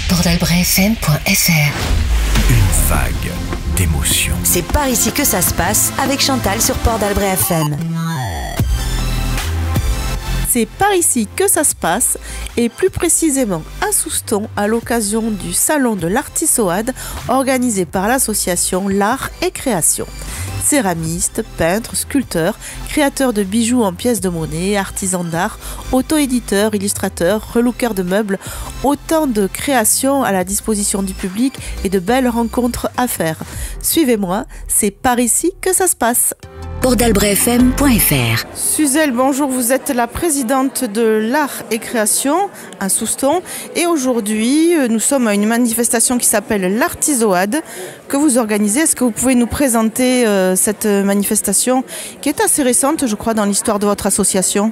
PortAlbretFM.fr. Une vague d'émotions. C'est par ici que ça se passe avec Chantal sur Port d'Albret FM. C'est par ici que ça se passe, et plus précisément à Souston, à l'occasion du salon de l'Artisoade organisé par l'association L'Art et Création. Céramistes, peintres, sculpteurs, créateurs de bijoux en pièces de monnaie, artisans d'art, auto-éditeurs, illustrateurs, relookers de meubles, autant de créations à la disposition du public et de belles rencontres à faire. Suivez-moi, c'est par ici que ça se passe. PortAlbretFM.fr. Suzelle, bonjour, vous êtes la présidente de l'Art et Création à Souston et aujourd'hui nous sommes à une manifestation qui s'appelle l'Artisoade que vous organisez. Est-ce que vous pouvez nous présenter cette manifestation qui est assez récente, je crois, dans l'histoire de votre association?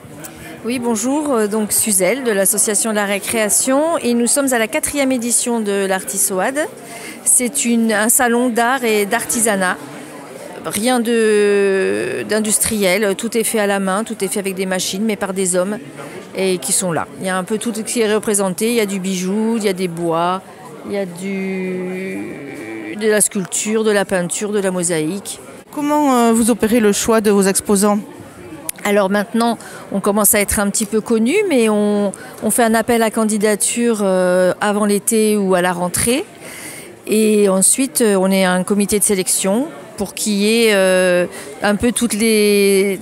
Oui, bonjour, donc Suzelle de l'association L'Art et Création et nous sommes à la 4e édition de l'Artisoade. C'est un salon d'art et d'artisanat. Rien d'industriel, tout est fait à la main, tout est fait avec des machines, mais par des hommes et qui sont là. Il y a un peu tout qui est représenté, il y a du bijou, il y a des bois, il y a de la sculpture, de la peinture, de la mosaïque. Comment vous opérez le choix de vos exposants ? Alors maintenant, on commence à être un petit peu connu, mais on fait un appel à candidature avant l'été ou à la rentrée. Et ensuite, on est un comité de sélection pour qu'il y ait un peu toutes les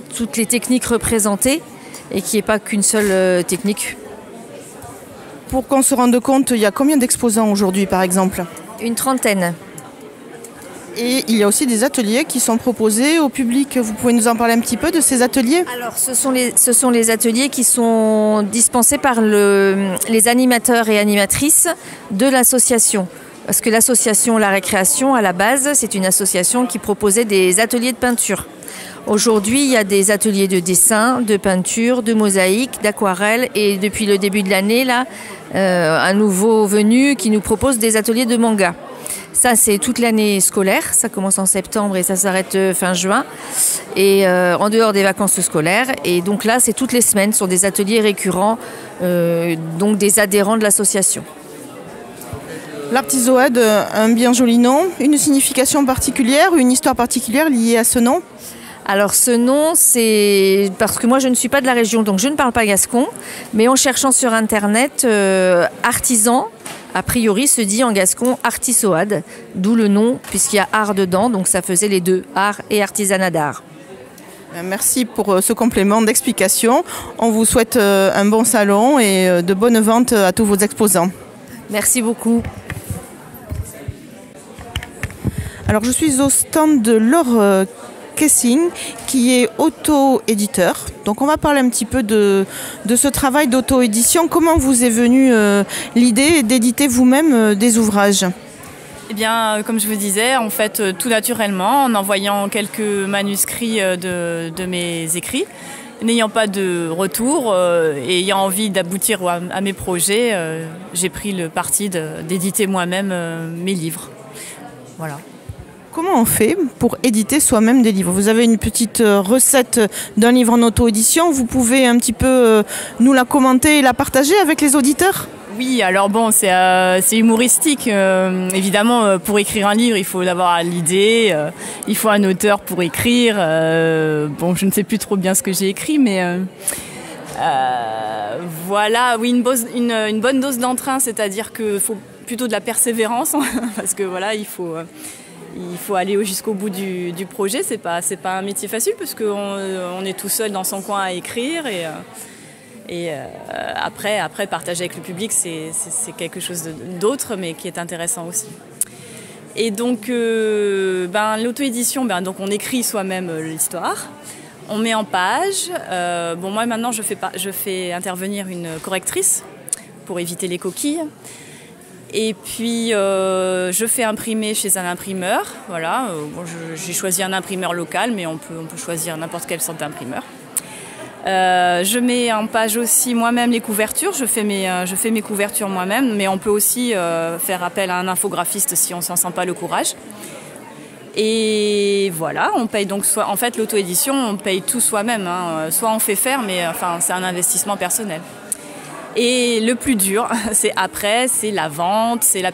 techniques représentées et qu'il n'y ait pas qu'une seule technique. Pour qu'on se rende compte, il y a combien d'exposants aujourd'hui par exemple ? Une trentaine. Et il y a aussi des ateliers qui sont proposés au public. Vous pouvez nous en parler un petit peu de ces ateliers ? Alors ce sont les ateliers qui sont dispensés par les animateurs et animatrices de l'association. Parce que l'association La Récréation, à la base, c'est une association qui proposait des ateliers de peinture. Aujourd'hui, il y a des ateliers de dessin, de peinture, de mosaïque, d'aquarelle et depuis le début de l'année, là, un nouveau venu qui nous propose des ateliers de manga. Ça, c'est toute l'année scolaire. Ça commence en septembre et ça s'arrête fin juin. Et en dehors des vacances scolaires. Et donc là, c'est toutes les semaines, ce sont des ateliers récurrents, donc des adhérents de l'association. L'Artisoade, un bien joli nom, une signification particulière, une histoire particulière liée à ce nom ? Alors ce nom, c'est parce que moi je ne suis pas de la région, donc je ne parle pas gascon, mais en cherchant sur internet, artisan, a priori se dit en gascon Artisoade, d'où le nom, puisqu'il y a art dedans, donc ça faisait les deux, art et artisanat d'art. Merci pour ce complément d'explication. On vous souhaite un bon salon et de bonnes ventes à tous vos exposants. Merci beaucoup. Alors je suis au stand de Laure Kessing qui est auto-éditeur. Donc on va parler un petit peu de ce travail d'auto-édition. Comment vous est venue l'idée d'éditer vous-même des ouvrages ? Eh bien, comme je vous disais, en fait, tout naturellement, en envoyant quelques manuscrits de mes écrits, n'ayant pas de retour et ayant envie d'aboutir à mes projets, j'ai pris le parti d'éditer moi-même mes livres. Voilà. Comment on fait pour éditer soi-même des livres ? Vous avez une petite recette d'un livre en auto-édition. Vous pouvez un petit peu nous la commenter et la partager avec les auditeurs ? Oui, alors bon, c'est humoristique. Évidemment, pour écrire un livre, il faut avoir l'idée, il faut un auteur pour écrire. Bon, je ne sais plus trop bien ce que j'ai écrit, mais voilà, oui, une bonne dose d'entrain, c'est-à-dire qu'il faut plutôt de la persévérance, parce que voilà, il faut aller jusqu'au bout du projet. C'est pas un métier facile, parce qu'on est tout seul dans son coin à écrire et après partager avec le public, c'est quelque chose d'autre, mais qui est intéressant aussi. Et donc l'auto-édition, donc on écrit soi-même l'histoire, on met en page. Moi maintenant je fais intervenir une correctrice pour éviter les coquilles. Et puis je fais imprimer chez un imprimeur. Voilà, j'ai choisi un imprimeur local, mais on peut choisir n'importe quelle sorte d'imprimeur. Je mets en page aussi moi-même les couvertures. Je fais mes couvertures moi-même, mais on peut aussi faire appel à un infographiste si on s'en sent pas le courage. Et voilà, on paye donc en fait l'auto-édition, on paye tout soi-même. Soit on fait faire, mais enfin c'est un investissement personnel. Et le plus dur, c'est après, c'est la vente, c'est la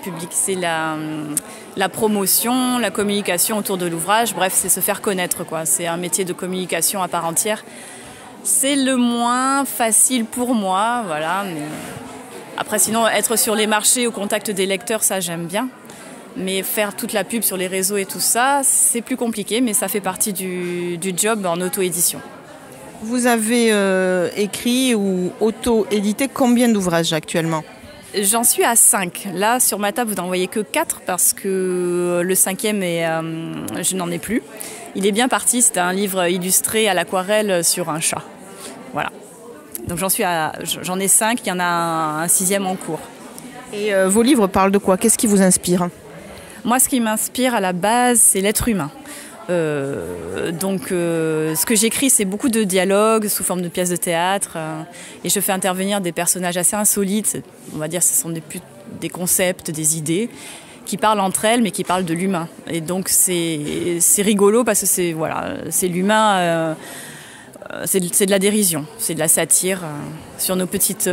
promotion, la communication autour de l'ouvrage. Bref, c'est se faire connaître, quoi. C'est un métier de communication à part entière. C'est le moins facile pour moi, voilà. Mais après, sinon, être sur les marchés au contact des lecteurs, ça j'aime bien. Mais faire toute la pub sur les réseaux et tout ça, c'est plus compliqué, mais ça fait partie du job en auto-édition. Vous avez écrit ou auto-édité combien d'ouvrages actuellement? J'en suis à 5. Là, sur ma table, vous n'en voyez que 4 parce que le 5e, je n'en ai plus. Il est bien parti, c'est un livre illustré à l'aquarelle sur un chat. Voilà. Donc j'en ai 5, il y en a un 6e en cours. Et vos livres parlent de quoi? Qu'est-ce qui vous inspire? Moi, ce qui m'inspire à la base, c'est l'être humain. Ce que j'écris, c'est beaucoup de dialogues sous forme de pièces de théâtre et je fais intervenir des personnages assez insolites. On va dire ce sont des concepts, des idées qui parlent entre elles mais qui parlent de l'humain. Et donc c'est rigolo parce que c'est l'humain, c'est de la dérision, c'est de la satire sur nos petites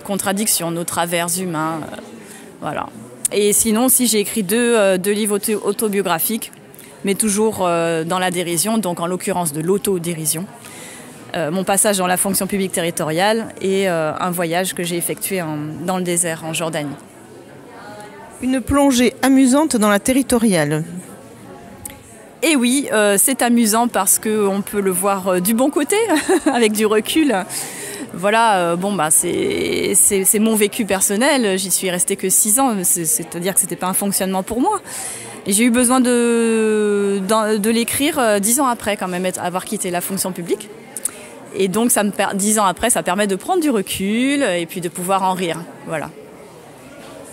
contradictions, nos travers humains. Voilà. Et sinon, si j'ai écrit deux livres autobiographiques, mais toujours dans la dérision, donc en l'occurrence de l'autodérision. Mon passage dans la fonction publique territoriale et un voyage que j'ai effectué dans le désert, en Jordanie. Une plongée amusante dans la territoriale. Et oui, c'est amusant parce qu'on peut le voir du bon côté, avec du recul. Voilà, c'est mon vécu personnel, j'y suis restée que 6 ans, c'est-à-dire que ce n'était pas un fonctionnement pour moi. Et j'ai eu besoin de l'écrire 10 ans après, quand même, avoir quitté la fonction publique. Et donc, 10 ans après, ça permet de prendre du recul et puis de pouvoir en rire. Voilà.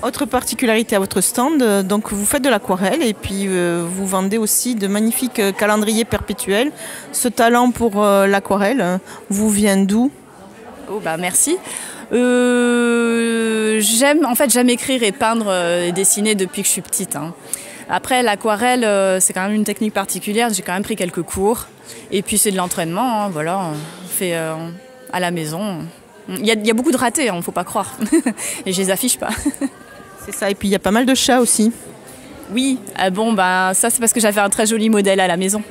Autre particularité à votre stand, donc vous faites de l'aquarelle et puis vous vendez aussi de magnifiques calendriers perpétuels. Ce talent pour l'aquarelle vous vient d'où? Oh, merci. J'aime écrire et peindre et dessiner depuis que je suis petite. Après, l'aquarelle, c'est quand même une technique particulière. J'ai quand même pris quelques cours. Et puis, c'est de l'entraînement. Voilà, on fait à la maison. Il y a beaucoup de ratés, il ne faut pas croire. Et je ne les affiche pas. C'est ça. Et puis, il y a pas mal de chats aussi. Oui. Ça, c'est parce que j'avais un très joli modèle à la maison.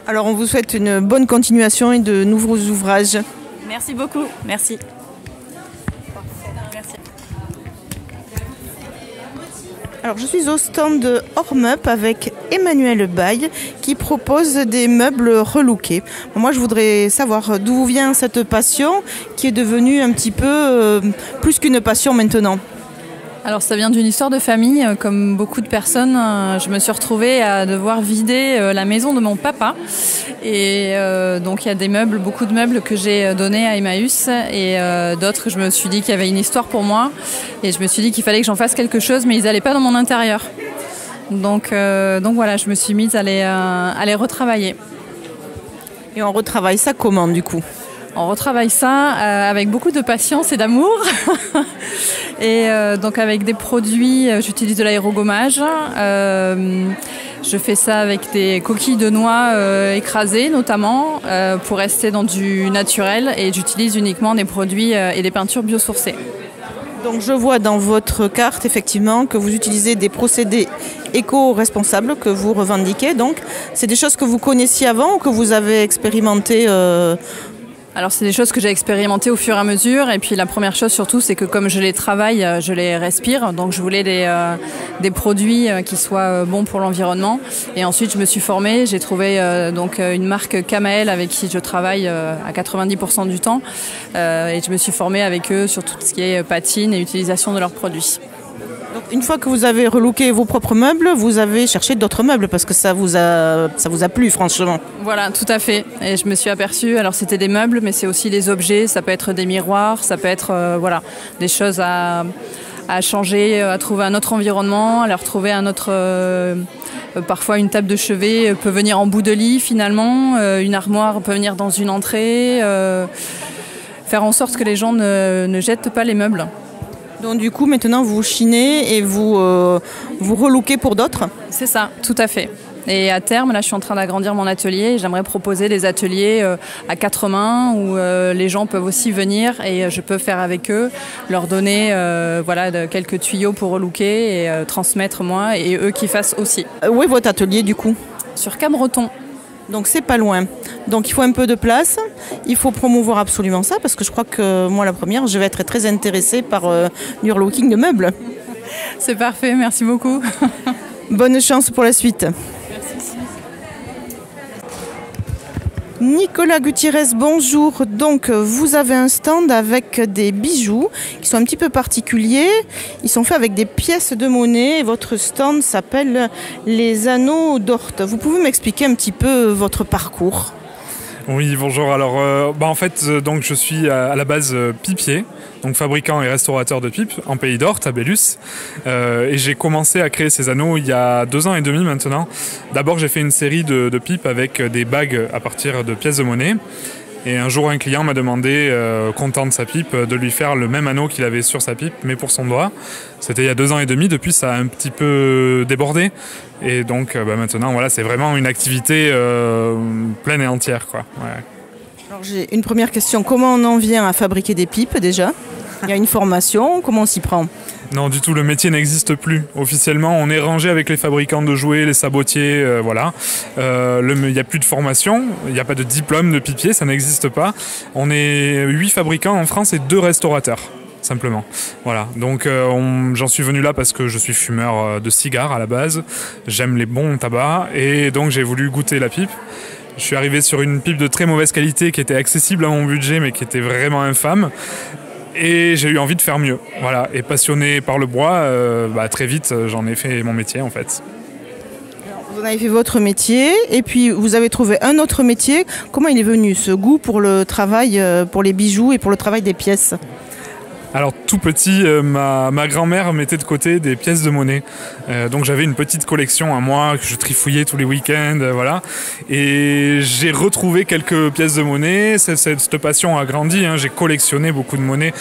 Alors, on vous souhaite une bonne continuation et de nouveaux ouvrages. Merci beaucoup. Merci. Alors, je suis au stand Ormup avec Emmanuel Baye qui propose des meubles relookés. Moi, je voudrais savoir d'où vous vient cette passion qui est devenue un petit peu plus qu'une passion maintenant. Alors ça vient d'une histoire de famille, comme beaucoup de personnes, je me suis retrouvée à devoir vider la maison de mon papa et donc il y a beaucoup de meubles que j'ai donnés à Emmaüs et d'autres je me suis dit qu'il y avait une histoire pour moi et je me suis dit qu'il fallait que j'en fasse quelque chose mais ils n'allaient pas dans mon intérieur. Donc voilà, je me suis mise à les retravailler. Et on retravaille ça comment du coup ? On retravaille ça avec beaucoup de patience et d'amour. Et donc avec des produits, j'utilise de l'aérogommage. Je fais ça avec des coquilles de noix écrasées notamment pour rester dans du naturel. Et j'utilise uniquement des produits et des peintures biosourcées. Donc je vois dans votre carte effectivement que vous utilisez des procédés éco-responsables que vous revendiquez. Donc c'est des choses que vous connaissiez avant ou que vous avez expérimentées Alors c'est des choses que j'ai expérimentées au fur et à mesure et puis la première chose surtout c'est que comme je les travaille, je les respire donc je voulais des produits qui soient bons pour l'environnement et ensuite je me suis formée, j'ai trouvé donc une marque Kamael avec qui je travaille à 90% du temps et je me suis formée avec eux sur tout ce qui est patine et utilisation de leurs produits. Donc, une fois que vous avez relooké vos propres meubles, vous avez cherché d'autres meubles parce que ça vous a plu franchement. Voilà, tout à fait. Et je me suis aperçue, alors c'était des meubles, mais c'est aussi des objets, ça peut être des miroirs, ça peut être des choses à changer, à trouver un autre environnement, à leur trouver un autre... parfois une table de chevet peut venir en bout de lit finalement, une armoire peut venir dans une entrée, faire en sorte que les gens ne jettent pas les meubles. Donc du coup, maintenant, vous chinez et vous relookez pour d'autres ? C'est ça, tout à fait. Et à terme, là, je suis en train d'agrandir mon atelier. J'aimerais proposer des ateliers à 4 mains où les gens peuvent aussi venir et je peux faire avec eux, leur donner quelques tuyaux pour relooker et transmettre moi et eux qui fassent aussi. Où est votre atelier du coup? Sur Cabreton. Donc c'est pas loin. Donc il faut un peu de place. Il faut promouvoir absolument ça parce que je crois que moi la première, je vais être très intéressée par du relooking de meubles. C'est parfait, merci beaucoup. Bonne chance pour la suite. Nicolas Gutiérrez, bonjour. Donc, vous avez un stand avec des bijoux qui sont un petit peu particuliers. Ils sont faits avec des pièces de monnaie. Et votre stand s'appelle les Anneaux d'Orte. Vous pouvez m'expliquer un petit peu votre parcours? Oui, bonjour. Alors, en fait, donc, je suis à la base pipier, donc fabricant et restaurateur de pipes en Pays d'Orte, à Bélus. Et j'ai commencé à créer ces anneaux il y a 2 ans et demi maintenant. D'abord, j'ai fait une série de pipes avec des bagues à partir de pièces de monnaie. Et un jour, un client m'a demandé, content de sa pipe, de lui faire le même anneau qu'il avait sur sa pipe, mais pour son doigt. C'était il y a 2 ans et demi. Depuis, ça a un petit peu débordé. Et donc, maintenant, voilà, c'est vraiment une activité pleine et entière, quoi. Ouais. Alors, j'ai une première question. Comment on en vient à fabriquer des pipes, déjà? Il y a une formation. Comment on s'y prend? Non, du tout, le métier n'existe plus. Officiellement, on est rangé avec les fabricants de jouets, les sabotiers, voilà. Il n'y a plus de formation, il n'y a pas de diplôme de pipier, ça n'existe pas. On est 8 fabricants en France et 2 restaurateurs, simplement. Voilà, donc j'en suis venu là parce que je suis fumeur de cigares à la base. J'aime les bons tabacs et donc j'ai voulu goûter la pipe. Je suis arrivé sur une pipe de très mauvaise qualité qui était accessible à mon budget mais qui était vraiment infâme. Et j'ai eu envie de faire mieux, voilà. Et passionné par le bois, très vite, j'en ai fait mon métier en fait. Alors, vous en avez fait votre métier, et puis vous avez trouvé un autre métier. Comment il est venu ce goût pour le travail, pour les bijoux et pour le travail des pièces? Alors tout petit, ma grand-mère mettait de côté des pièces de monnaie. Donc j'avais une petite collection à moi que je trifouillais tous les week-ends, voilà. Et j'ai retrouvé quelques pièces de monnaie. Cette passion a grandi. J'ai collectionné beaucoup de monnaie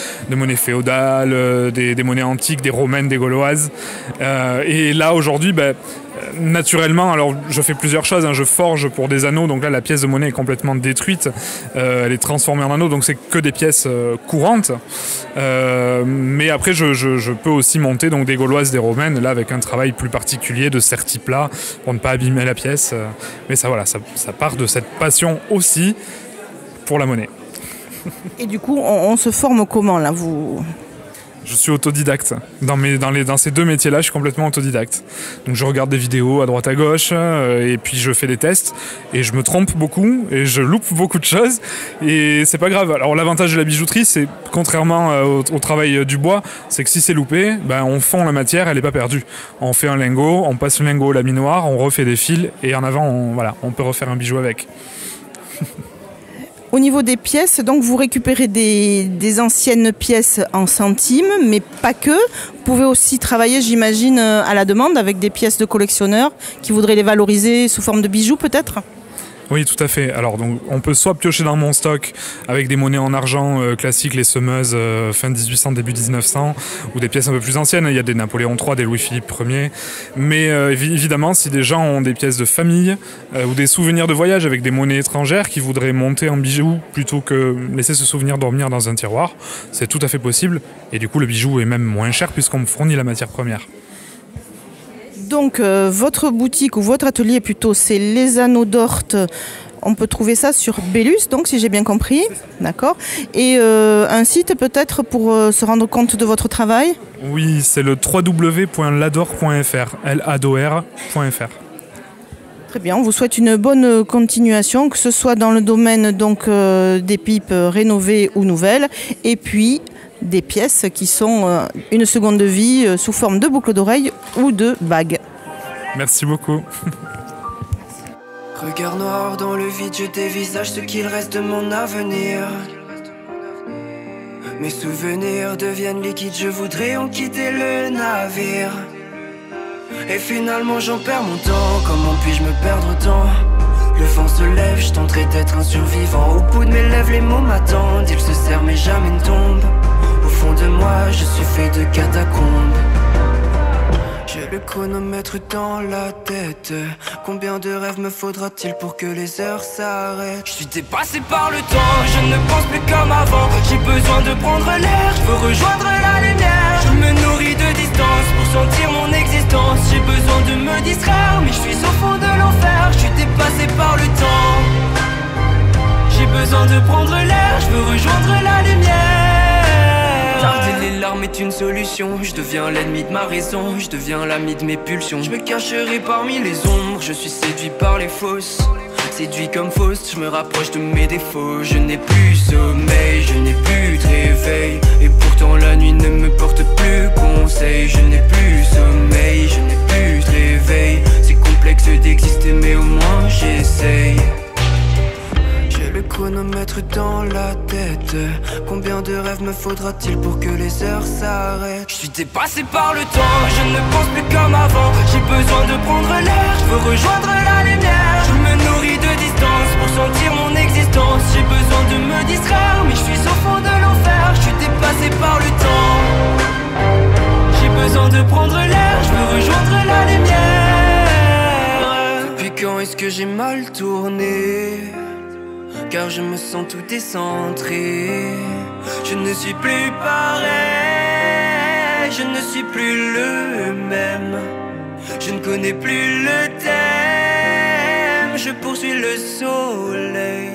féodales, des monnaies antiques, des romaines, des gauloises. Et là aujourd'hui, naturellement, alors je fais plusieurs choses. Je forge pour des anneaux. Donc là, la pièce de monnaie est complètement détruite. Elle est transformée en anneau. Donc c'est que des pièces courantes. Mais après, je peux aussi monter donc des gauloises, des romaines, là avec un travail plus particulier de serti-plat pour ne pas abîmer la pièce. Mais ça part de cette passion aussi pour la monnaie. Et du coup, on se forme comment là Je suis autodidacte. Dans ces 2 métiers-là, je suis complètement autodidacte. Donc je regarde des vidéos à droite à gauche et puis je fais des tests et je me trompe beaucoup et je loupe beaucoup de choses et c'est pas grave. Alors l'avantage de la bijouterie, c'est contrairement au travail du bois, c'est que si c'est loupé, on fond la matière, elle n'est pas perdue. On fait un lingot, on passe le lingot au laminoir, on refait des fils et en avant, on peut refaire un bijou avec. Au niveau des pièces, donc vous récupérez des anciennes pièces en centimes, mais pas que. Vous pouvez aussi travailler, j'imagine, à la demande avec des pièces de collectionneurs qui voudraient les valoriser sous forme de bijoux peut-être? Oui, tout à fait. Alors, donc, on peut soit piocher dans mon stock avec des monnaies en argent classiques, les semeuses fin 1800, début 1900, ou des pièces un peu plus anciennes. Il y a des Napoléon III, des Louis-Philippe Ier. Mais évidemment, si des gens ont des pièces de famille ou des souvenirs de voyage avec des monnaies étrangères qui voudraient monter en bijou plutôt que laisser ce souvenir dormir dans un tiroir, c'est tout à fait possible. Et du coup, le bijou est même moins cher puisqu'on me fournit la matière première. Donc, votre boutique ou votre atelier plutôt, c'est les Anneaux d'Orte. On peut trouver ça sur Bélus, donc, si j'ai bien compris. D'accord. Et un site peut-être pour se rendre compte de votre travail? Oui, c'est le www.lador.fr, lador.fr. Très bien, on vous souhaite une bonne continuation, que ce soit dans le domaine donc, des pipes rénovées ou nouvelles, et puis des pièces qui sont une seconde vie sous forme de boucles d'oreilles ou de bagues. Merci beaucoup. Regard noir dans le vide, je dévisage ce qu'il reste de mon avenir. Mes souvenirs deviennent liquides, je voudrais en quitter le navire. Et finalement j'en perds mon temps, comment puis-je me perdre autant? Le vent se lève, je tenterai d'être un survivant. Au bout de mes lèvres, les mots m'attendent, ils se serrent mais jamais ne tombent. Au fond de moi, je suis fait de catacombes. J'ai le chronomètre dans la tête. Combien de rêves me faudra-t-il pour que les heures s'arrêtent? Je suis dépassé par le temps, je ne pense plus comme avant. J'ai besoin de prendre l'air, je veux rejoindre la lumière. Je me nourris de distance pour sentir mon existence. J'ai besoin de me distraire, mais je suis au fond de l'enfer. Je suis dépassé par le temps. J'ai besoin de prendre l'air, je veux rejoindre la lumière. Tarder les larmes est une solution. Je deviens l'ennemi de ma raison, je deviens l'ami de mes pulsions. Je me cacherai parmi les ombres, je suis séduit par les fausses. Séduit comme Faust, je me rapproche de mes défauts. Je n'ai plus sommeil, je n'ai plus de réveil. Et pourtant la nuit ne me porte plus conseil. Je n'ai plus sommeil, je n'ai plus de réveil. C'est complexe d'exister mais au moins j'essaye. Le chronomètre dans la tête. Combien de rêves me faudra-t-il pour que les heures s'arrêtent? Je suis dépassé par le temps, je ne pense plus comme avant. J'ai besoin de prendre l'air, je veux rejoindre la lumière. Je me nourris de distance pour sentir mon existence. J'ai besoin de me distraire, mais je suis au fond de l'enfer. Je suis dépassé par le temps. J'ai besoin de prendre l'air, je veux rejoindre la lumière. Depuis quand est-ce que j'ai mal tourné? Car je me sens tout décentré. Je ne suis plus pareil, je ne suis plus le même. Je ne connais plus le thème, je poursuis le soleil.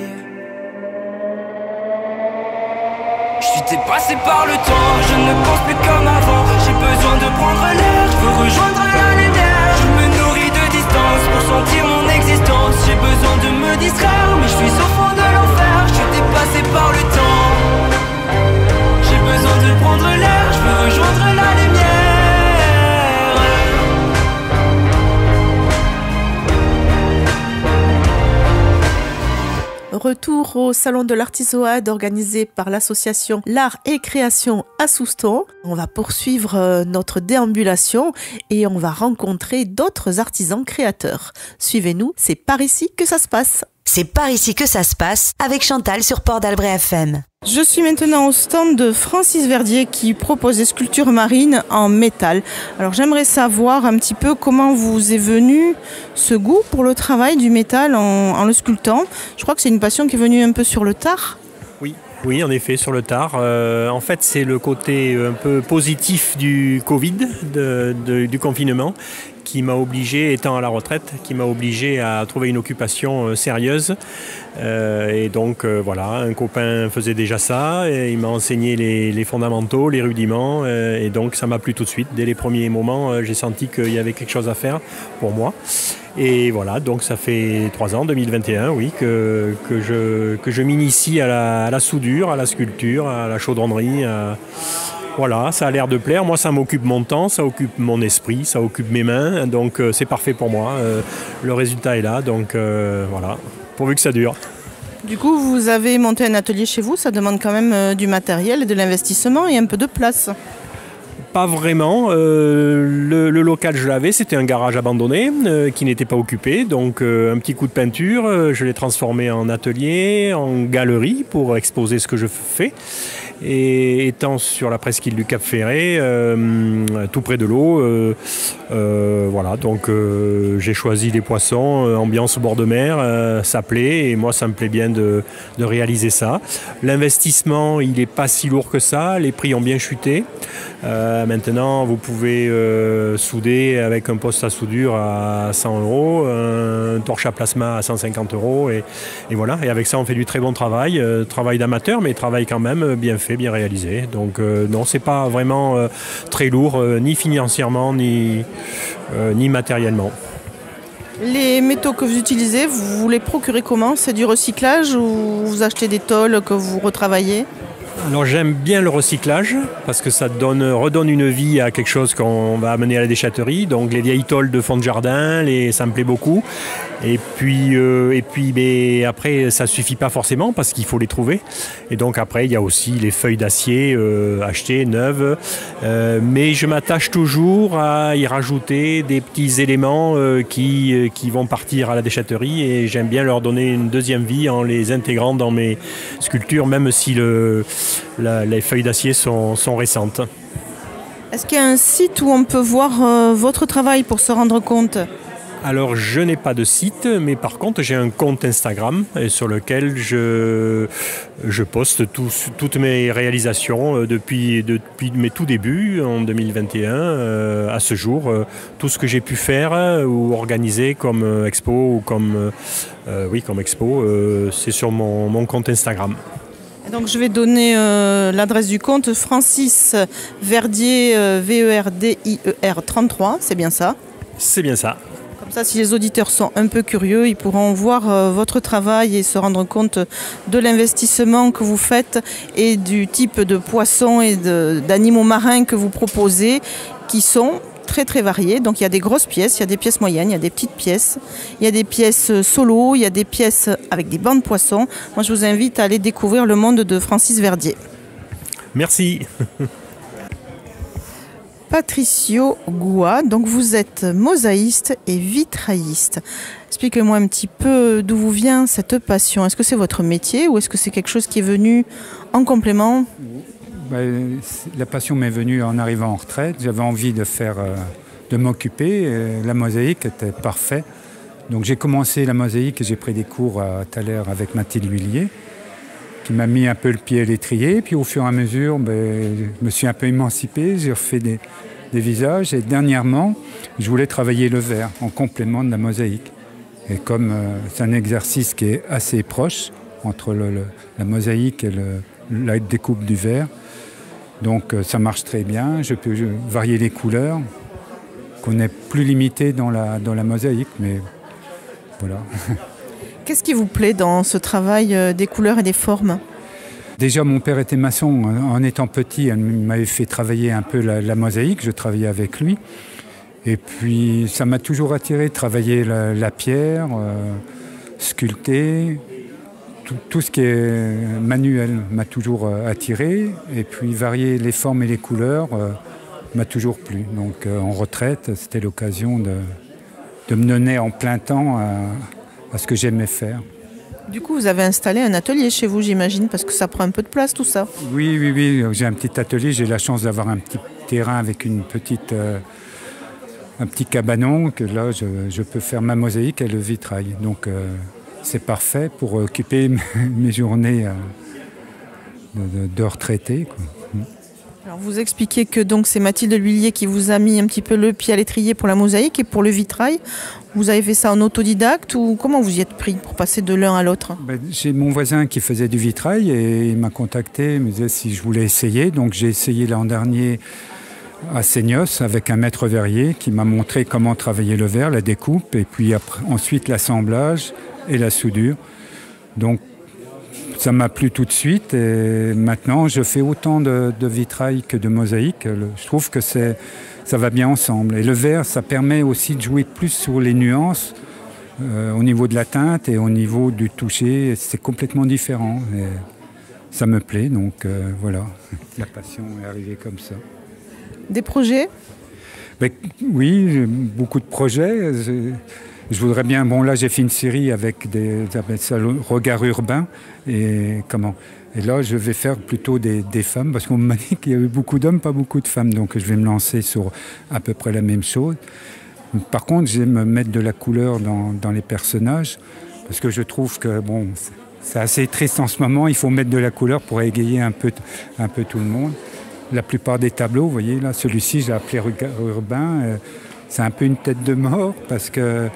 Je suis dépassé par le temps, je ne pense plus comme avant. J'ai besoin de prendre l'air, je veux rejoindre la lumière. Je me nourris de distance pour sentir mon existence. J'ai besoin de me distraire, mais je suis au fond de l'enfer. Je suis dépassé par le temps. J'ai besoin de prendre l'air, je veux rejoindre la lumière. Retour au Salon de l'Artisoade organisé par l'association L'Art et Création à Souston. On va poursuivre notre déambulation et on va rencontrer d'autres artisans créateurs. Suivez-nous, c'est par ici que ça se passe. C'est par ici que ça se passe avec Chantal sur Port d'Albret FM. Je suis maintenant au stand de Francis Verdier qui propose des sculptures marines en métal. Alors j'aimerais savoir un petit peu comment vous est venu ce goût pour le travail du métal en le sculptant. Je crois que c'est une passion qui est venue un peu sur le tard. Oui, en effet, sur le tard. En fait, c'est le côté un peu positif du Covid, du confinement, qui m'a obligé, étant à la retraite, qui m'a obligé à trouver une occupation sérieuse. Et donc, voilà, un copain faisait déjà ça, et il m'a enseigné les fondamentaux, les rudiments, et donc ça m'a plu tout de suite. Dès les premiers moments, j'ai senti qu'il y avait quelque chose à faire pour moi. Et voilà, donc ça fait 3 ans, 2021, oui, que je m'initie à la soudure, à la sculpture, à la chaudronnerie. Voilà, ça a l'air de plaire. Moi, ça m'occupe mon temps, ça occupe mon esprit, ça occupe mes mains. Donc, c'est parfait pour moi. Le résultat est là, donc voilà, pourvu que ça dure. Du coup, vous avez monté un atelier chez vous, ça demande quand même du matériel et de l'investissement et un peu de place. Pas vraiment. Le local, je l'avais, c'était un garage abandonné qui n'était pas occupé. Donc un petit coup de peinture, je l'ai transformé en atelier, en galerie pour exposer ce que je fais. Et étant sur la presqu'île du Cap Ferret, tout près de l'eau, voilà, donc j'ai choisi les poissons, ambiance au bord de mer, ça plaît et moi ça me plaît bien de réaliser ça. L'investissement, il n'est pas si lourd que ça, les prix ont bien chuté. Maintenant, vous pouvez souder avec un poste à soudure à 100 €, un torche à plasma à 150 € et voilà. Et avec ça, on fait du très bon travail, travail d'amateur, mais travail quand même bien fait, bien réalisé. Donc non, c'est pas vraiment très lourd, ni financièrement, ni matériellement. Les métaux que vous utilisez, vous les procurez comment? C'est du recyclage ou vous achetez des tôles que vous retravaillez? Alors j'aime bien le recyclage parce que ça redonne une vie à quelque chose qu'on va amener à la déchetterie. Donc les vieilles tôles de fond de jardin, ça me plaît beaucoup. Et puis mais après ça suffit pas forcément parce qu'il faut les trouver. Et donc après il y a aussi les feuilles d'acier achetées neuves. Mais je m'attache toujours à y rajouter des petits éléments qui vont partir à la déchetterie et j'aime bien leur donner une deuxième vie en les intégrant dans mes sculptures, même si les feuilles d'acier sont récentes. Est-ce qu'il y a un site où on peut voir votre travail pour se rendre compte? Alors, je n'ai pas de site, mais par contre, j'ai un compte Instagram sur lequel je poste toutes mes réalisations depuis mes tout débuts en 2021 à ce jour. Tout ce que j'ai pu faire ou organiser comme expo ou comme expo, c'est sur mon compte Instagram. Et donc, je vais donner l'adresse du compte Francis Verdier, VERDIER 33, c'est bien ça? C'est bien ça. Comme ça, si les auditeurs sont un peu curieux, ils pourront voir votre travail et se rendre compte de l'investissement que vous faites et du type de poissons et d'animaux marins que vous proposez, qui sont très très variés. Donc il y a des grosses pièces, il y a des pièces moyennes, il y a des petites pièces, il y a des pièces solo, il y a des pièces avec des bancs de poissons. Moi, je vous invite à aller découvrir le monde de Francis Verdier. Merci. Patricio Goua, donc vous êtes mosaïste et vitrailliste. Expliquez-moi un petit peu d'où vous vient cette passion. Est-ce que c'est votre métier ou est-ce que c'est quelque chose qui est venu en complément? La passion m'est venue en arrivant en retraite. J'avais envie de m'occuper. La mosaïque était parfaite. Donc j'ai commencé la mosaïque et j'ai pris des cours à Thaler avec Mathilde Huillier, qui m'a mis un peu le pied à l'étrier. Puis au fur et à mesure, je me suis un peu émancipé, j'ai refait des visages. Et dernièrement, je voulais travailler le verre en complément de la mosaïque. Et comme c'est un exercice qui est assez proche entre la mosaïque et la découpe du verre, donc ça marche très bien. Je peux varier les couleurs, qu'on est plus limité dans la mosaïque, mais voilà. Qu'est-ce qui vous plaît dans ce travail des couleurs et des formes? Déjà, mon père était maçon. En étant petit, il m'avait fait travailler un peu la mosaïque. Je travaillais avec lui. Et puis, ça m'a toujours attiré de travailler la pierre, sculpter. Tout ce qui est manuel m'a toujours attiré. Et puis, varier les formes et les couleurs m'a toujours plu. Donc, en retraite, c'était l'occasion de me donner en plein temps à ce que j'aimais faire. Du coup, vous avez installé un atelier chez vous, j'imagine, parce que ça prend un peu de place, tout ça. Oui. J'ai un petit atelier. J'ai la chance d'avoir un petit terrain avec un petit cabanon, que là, je peux faire ma mosaïque et le vitrail. Donc, c'est parfait pour occuper mes journées de retraité, quoi. Alors, vous expliquez que donc c'est Mathilde Huillier qui vous a mis un petit peu le pied à l'étrier pour la mosaïque et pour le vitrail. Vous avez fait ça en autodidacte ou comment vous y êtes pris pour passer de l'un à l'autre? J'ai mon voisin qui faisait du vitrail et il m'a contacté, il me disait si je voulais essayer. Donc j'ai essayé l'an dernier à Seignos avec un maître verrier qui m'a montré comment travailler le verre, la découpe et puis ensuite l'assemblage et la soudure. Donc ça m'a plu tout de suite et maintenant je fais autant de vitrail que de mosaïque. Je trouve que ça va bien ensemble. Et le verre, ça permet aussi de jouer plus sur les nuances au niveau de la teinte et au niveau du toucher. C'est complètement différent. Et ça me plaît, donc voilà. La passion est arrivée comme ça. Des projets? Oui, j'ai beaucoup de projets. Je voudrais bien, là j'ai fait une série avec le regard urbain et là je vais faire plutôt des femmes parce qu'on m'a dit qu'il y avait beaucoup d'hommes, pas beaucoup de femmes, donc je vais me lancer sur à peu près la même chose. Par contre, j'aime me mettre de la couleur dans les personnages parce que je trouve que c'est assez triste en ce moment, il faut mettre de la couleur pour égayer un peu tout le monde. La plupart des tableaux, vous voyez là, celui-ci j'ai appelé regard urbain. C'est un peu une tête de mort parce que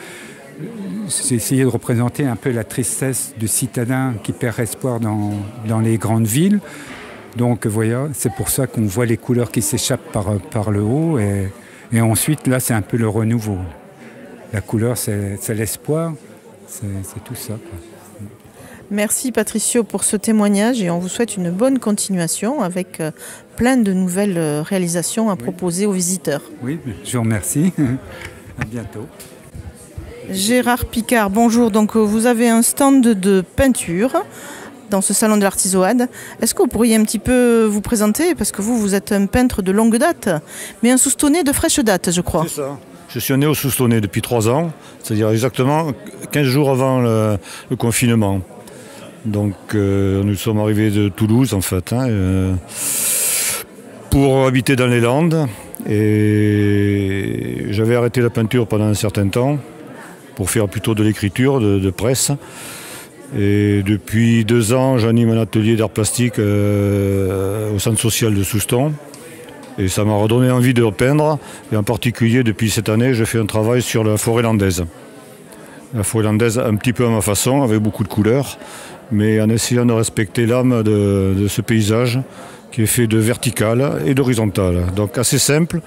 j'ai essayé de représenter un peu la tristesse du citadin qui perd espoir dans les grandes villes. Donc voilà, c'est pour ça qu'on voit les couleurs qui s'échappent par le haut. Et ensuite, là, c'est un peu le renouveau. La couleur, c'est l'espoir, c'est tout ça, quoi. Merci Patricio pour ce témoignage et on vous souhaite une bonne continuation avec plein de nouvelles réalisations à proposer aux visiteurs. Oui, je vous remercie. À bientôt. Gérard Picard, bonjour. Donc vous avez un stand de peinture dans ce salon de l'Artisoade. Est-ce que vous pourriez un petit peu vous présenter? Parce que vous êtes un peintre de longue date, mais un Soustonnais de fraîche date, je crois. C'est ça. Je suis né au Soustonnais depuis 3 ans, c'est-à-dire exactement 15 jours avant le confinement. Donc nous sommes arrivés de Toulouse en fait. pour habiter dans les Landes. Et j'avais arrêté la peinture pendant un certain temps pour faire plutôt de l'écriture, de presse. Et depuis 2 ans, j'anime un atelier d'art plastique au centre social de Souston. Et ça m'a redonné envie de peindre. Et en particulier, depuis cette année, je fais un travail sur la forêt landaise. La forêt landaise un petit peu à ma façon, avec beaucoup de couleurs, mais en essayant de respecter l'âme de ce paysage qui est fait de vertical et d'horizontal. Donc assez simple,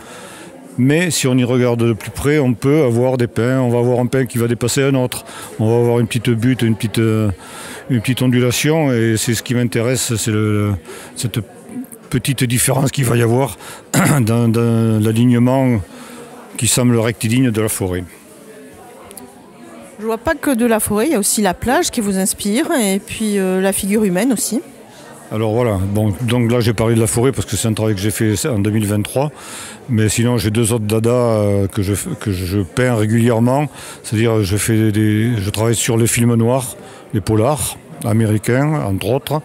mais si on y regarde de plus près, on peut avoir des pins. On va avoir un pin qui va dépasser un autre. On va avoir une petite butte, une petite ondulation, et c'est ce qui m'intéresse, c'est cette petite différence qu'il va y avoir dans l'alignement qui semble rectiligne de la forêt. Je vois pas que de la forêt, il y a aussi la plage qui vous inspire et puis la figure humaine aussi. Alors voilà, bon, donc là j'ai parlé de la forêt parce que c'est un travail que j'ai fait en 2023, mais sinon j'ai 2 autres dadas que je peins régulièrement, c'est-à-dire je travaille sur les films noirs, les polars américains entre autres,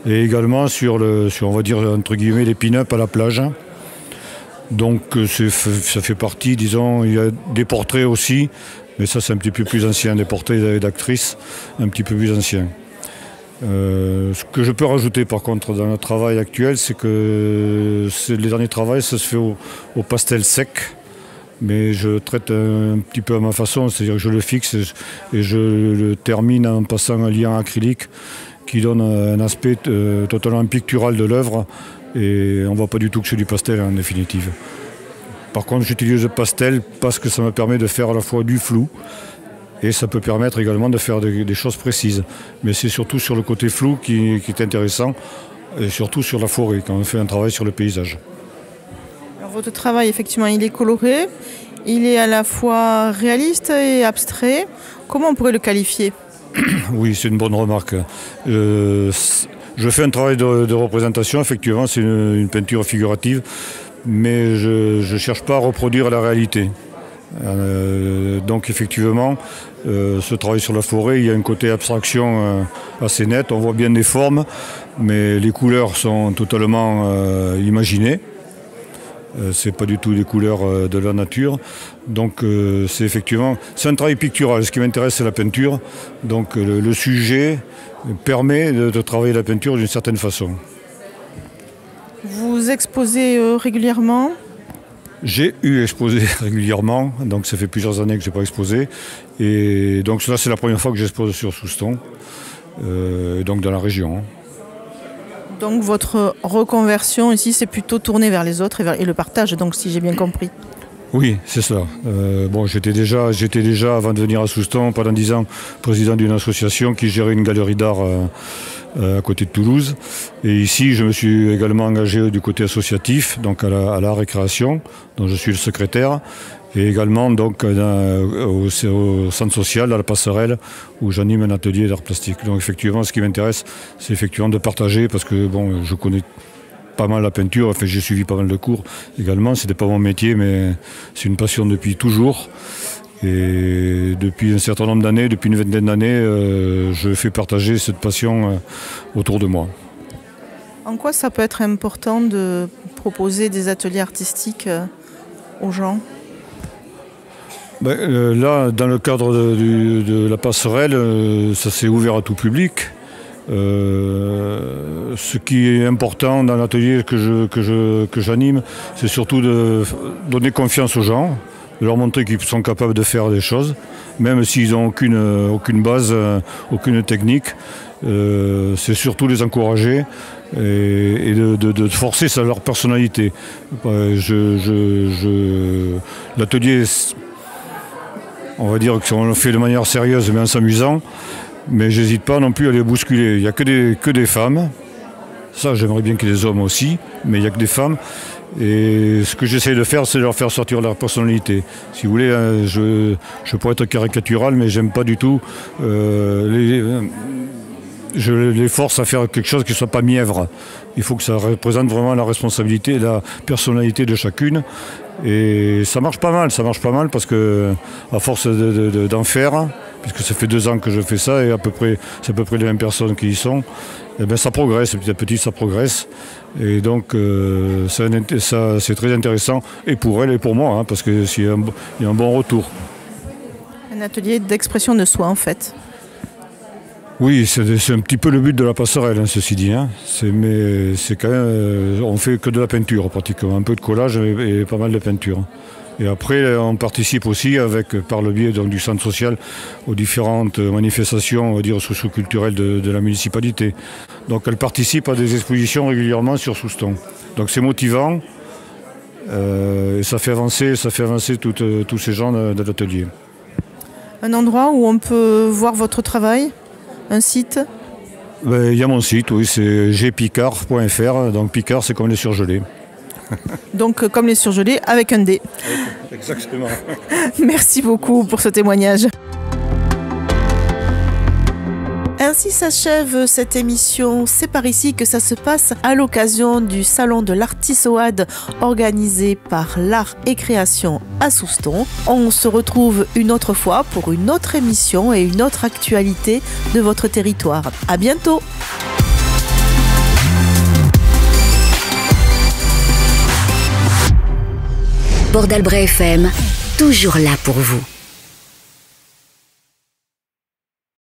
et également sur on va dire entre guillemets les pin-up à la plage. Donc ça fait partie, disons, il y a des portraits aussi, mais ça c'est un petit peu plus ancien, des portraits d'actrices un petit peu plus anciens. Ce que je peux rajouter par contre dans le travail actuel, c'est que les derniers travaux, ça se fait au pastel sec, mais je traite un petit peu à ma façon, c'est-à-dire que je le fixe et je le termine en passant un liant acrylique qui donne un aspect totalement pictural de l'œuvre, et on ne voit pas du tout que c'est du pastel en définitive. Par contre, j'utilise le pastel parce que ça me permet de faire à la fois du flou, et ça peut permettre également de faire des choses précises. Mais c'est surtout sur le côté flou qui est intéressant, et surtout sur la forêt, quand on fait un travail sur le paysage. Alors, votre travail, effectivement, il est coloré, il est à la fois réaliste et abstrait. Comment on pourrait le qualifier ? Oui, c'est une bonne remarque. Je fais un travail de représentation, effectivement, c'est une peinture figurative, mais je ne cherche pas à reproduire la réalité. Donc effectivement, ce travail sur la forêt, il y a un côté abstraction assez net, on voit bien des formes, mais les couleurs sont totalement imaginées. C'est pas du tout des couleurs de la nature, donc c'est un travail pictural. Ce qui m'intéresse, c'est la peinture, donc le sujet permet de travailler la peinture d'une certaine façon. Vous exposez régulièrement ? J'ai exposé régulièrement, donc ça fait plusieurs années que je n'ai pas exposé. Et donc là, c'est la première fois que j'expose sur Souston, donc dans la région. Donc votre reconversion ici, c'est plutôt tourné vers les autres et le partage, donc si j'ai bien compris. Oui, c'est ça. Bon, j'étais déjà, avant de venir à Souston, pendant 10 ans, président d'une association qui gérait une galerie d'art à côté de Toulouse. Et ici, je me suis également engagé du côté associatif, donc à la récréation, dont je suis le secrétaire, et également donc au centre social, à la Passerelle, où j'anime un atelier d'art plastique. Donc effectivement, ce qui m'intéresse, c'est effectivement de partager, parce que bon, je connais pas mal la peinture, enfin j'ai suivi pas mal de cours également, c'était pas mon métier, mais c'est une passion depuis toujours. Et depuis un certain nombre d'années, depuis une vingtaine d'années, je fais partager cette passion autour de moi. En quoi ça peut être important de proposer des ateliers artistiques aux gens ? Là, dans le cadre de la passerelle, ça s'est ouvert à tout public. Ce qui est important dans l'atelier que j'anime, c'est surtout de donner confiance aux gens, de leur montrer qu'ils sont capables de faire des choses, même s'ils n'ont aucune base, aucune technique. C'est surtout les encourager et de forcer ça, leur personnalité. L'atelier, on va dire qu'on le fait de manière sérieuse mais en s'amusant, mais j'hésite pas non plus à les bousculer. Il n'y a que des femmes. Ça, j'aimerais bien qu'il y ait des hommes aussi, mais il n'y a que des femmes. Et ce que j'essaie de faire, c'est de leur faire sortir leur personnalité. Si vous voulez, je pourrais être caricatural, mais j'aime pas du tout. Je les force à faire quelque chose qui ne soit pas mièvre. Il faut que ça représente vraiment la responsabilité et la personnalité de chacune. Et ça marche pas mal parce que à force d'en faire, puisque ça fait 2 ans que je fais ça et c'est à peu près les mêmes personnes qui y sont, et bien ça progresse, petit à petit ça progresse. Et donc c'est très intéressant et pour elle et pour moi, parce qu'il y a un bon retour. Un atelier d'expression de soi en fait. Oui, c'est un petit peu le but de la passerelle, ceci dit. Mais c'est quand même, on fait que de la peinture pratiquement, un peu de collage et pas mal de peinture. Et après, on participe aussi par le biais du centre social aux différentes manifestations, on va dire, socio-culturelles de la municipalité. Donc elle participe à des expositions régulièrement sur Souston. Donc c'est motivant et ça fait avancer tous ces gens de l'atelier. Un endroit où on peut voir votre travail ? Un site ? Il y a mon site, oui, c'est gpicard.fr. Donc Picard, c'est comme les surgelés. Donc comme les surgelés avec un D. Exactement. Merci beaucoup pour ce témoignage. Ainsi s'achève cette émission. C'est par ici que ça se passe à l'occasion du Salon de l'Artissoade organisé par l'Art et Création à Souston. On se retrouve une autre fois pour une autre émission et une autre actualité de votre territoire. À bientôt. Port d'Albret FM, toujours là pour vous.